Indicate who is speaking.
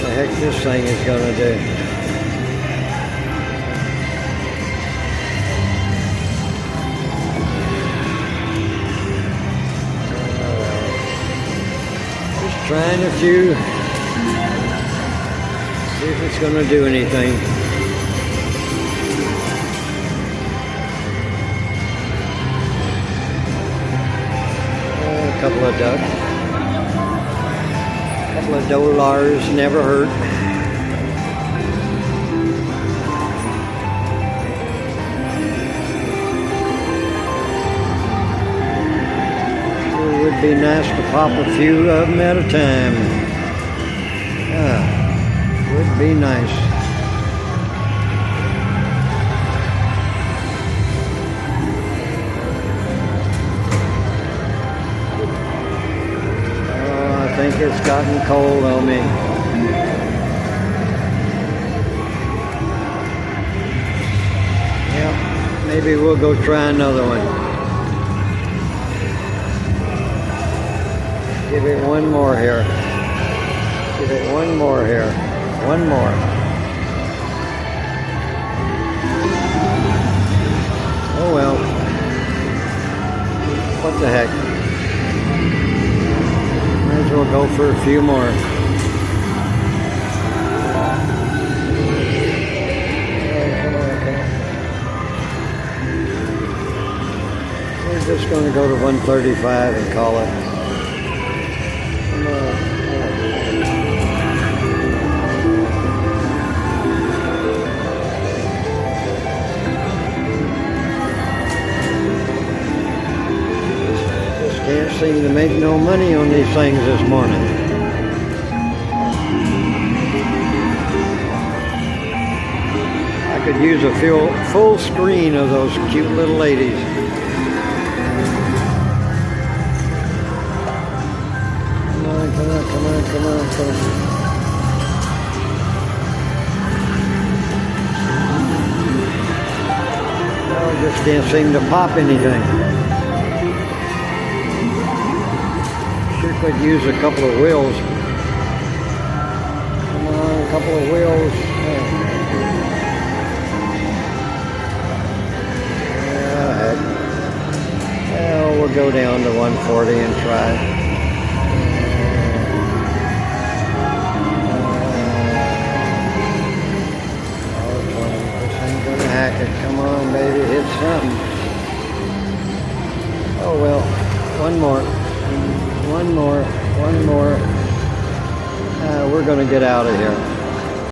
Speaker 1: the heck this thing is gonna do. Just trying a few. See if it's gonna do anything. A couple of ducks. A couple of dollars never hurt. Sure would be nice to pop a few of them at a time. Would be nice. I think it's gotten cold on me. Yep, maybe we'll go try another one. Give it one more here. Give it one more here. One more. Oh well. What the heck? Might as well go for a few more. Come on. We're just going to go to 135 and call it. Come on. Can't seem to make no money on these things this morning. I could use a full screen of those cute little ladies. Come on. Oh, just can't seem to pop anything. Could use a couple of wheels. Come on, a couple of wheels. Heck. Well, we'll go down to 140 and try. This ain't gonna hack it. Come on, baby, hit something. Oh well, one more. One more. We're going to get out of here.